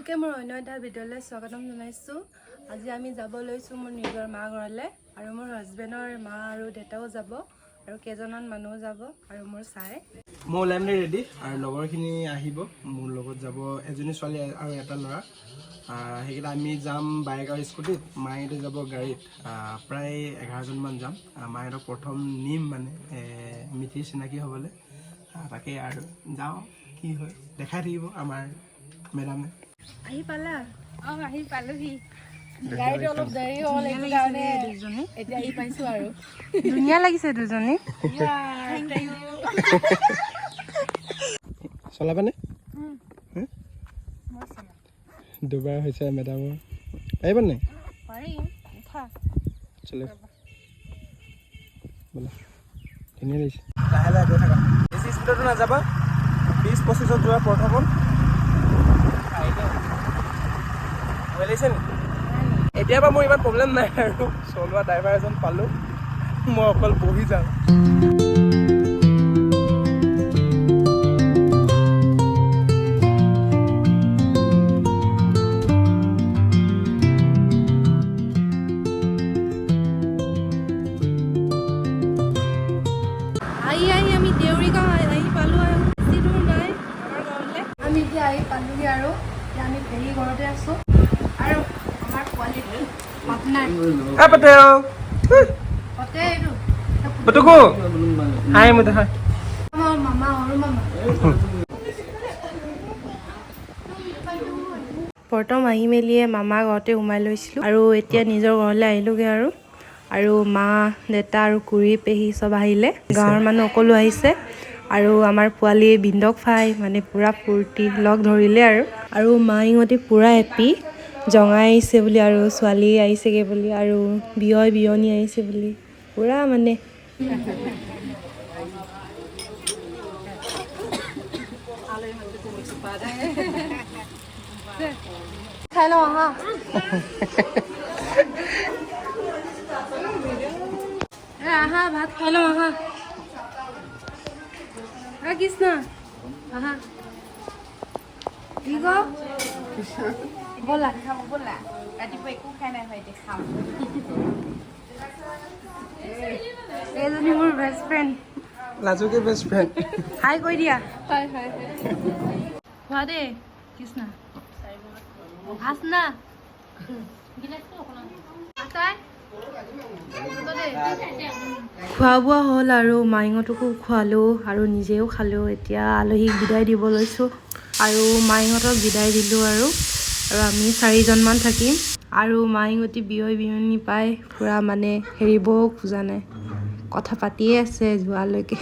সকলোকে মোৰ অন্য এটা ভিডিঅ'লৈ স্বাগতম জনাইছো। আজি আমি যাব লৈছো মোৰ নিজৰ মা ঘৰলে আৰু মোৰ হাজবেণ্ডৰ মা আৰু দেউতাও যাব আৰু কেইজনমান মানুহ যাব আৰু মোৰ চাই মই ওলাইমনে ৰেডি আৰু লগৰখিনি আহিব মোৰ লগত যাব এজনী ছোৱালী আৰু এটা ল'ৰা সেইকেইটা আমি যাম বাইক আৰু স্কুটিত মায়েঁতে যাব গাড়ীত প্ৰায় 11জন মান যাম মায়েঁতক প্ৰথম নিম মানে মিতিৰ চিনাকি হ'বলৈ তাকে আৰু যাওঁ কি হয় দেখাই থাকিব আমাৰ মেডামে আহি পালা আহি পালোহি গাড়ীটো অলপ দেৰি হ'ল এইটো কাৰণে দুজনী এতিয়া আহি পাইছো আৰু ধুনীয়া লাগিছে দুজনী চলাবানে দুবাৰ হৈছে মেডামৰ পাৰিব নাই পাৰিম উঠা চলে ব'লা ধুনীয়া লাগিছে লাহে লাহে গৈ থাকা বেছি স্পীডতো নাযাবা 20-25ত যোৱা প্ৰথমত লাগিছে নি এতিয়া পৰা মোৰ ইমান প্ৰব্লেম নাই আৰু চলোৱা ড্ৰাইভাৰ এজন পালোঁ মই অকল বহি যাওঁ আমি দেউৰী গাঁও আহি পালোঁ আৰু বেছি দূৰ নাই আমাৰ গাঁৱলৈ আমি এতিয়া আহি পালোঁহি আৰু এতিয়া আমি পেহী ঘৰতে আছোঁ আৰু আমাৰ পোৱালিটো আপোনাৰ আমাৰ মামা সৰু মামা প্ৰথম আহি মেলিয়ে মামা ঘৰতে সোমাই লৈছিলোঁ আৰু এতিয়া নিজৰ ঘৰলৈ আহিলোঁগৈ আৰু মা দেউতা আৰু খুৰী পেহী চব আহিলে গাঁৱৰ মানুহ সকলো আহিছে আৰু আমাৰ পোৱালি বিন্দক ফাই মানে পূৰা ফূৰ্তি লগ ধৰিলে আৰু মাইহঁতে পূৰা হেপী জঙাই আহিছে বুলি আৰু ছোৱালী আহিছেগৈ বুলি আৰু বিয়নী আহিছে বুলি পূৰা মানে খাই লওঁ আহা আহা ভাত খাই লওঁ আহা কৃষ্ণ আহা ঠিক ব'লা খাব ব'লা ৰাতিপুৱা একো খাই নাই হয় খাম এইজনী মোৰ বেষ্ট ফ্ৰেণ্ড লাজুকে বেষ্ট ফ্ৰেণ্ড হাই কৈ দিয়া হয় খোৱা দেই কৃষ্ণ ভাত না খোৱা বোৱা হ'ল আৰু মাইহঁতকো খোৱালোঁ আৰু নিজেও খালোঁ এতিয়া আলহীক বিদায় দিব লৈছোঁ আৰু মাইহঁতক বিদায় দিলোঁ আৰু আমি 4জনমান থাকিম আৰু মাইহঁতে বিয়নী পাই পূৰা মানে হেৰিবও খোজা নাই কথা পাতিয়ে আছে যোৱালৈকে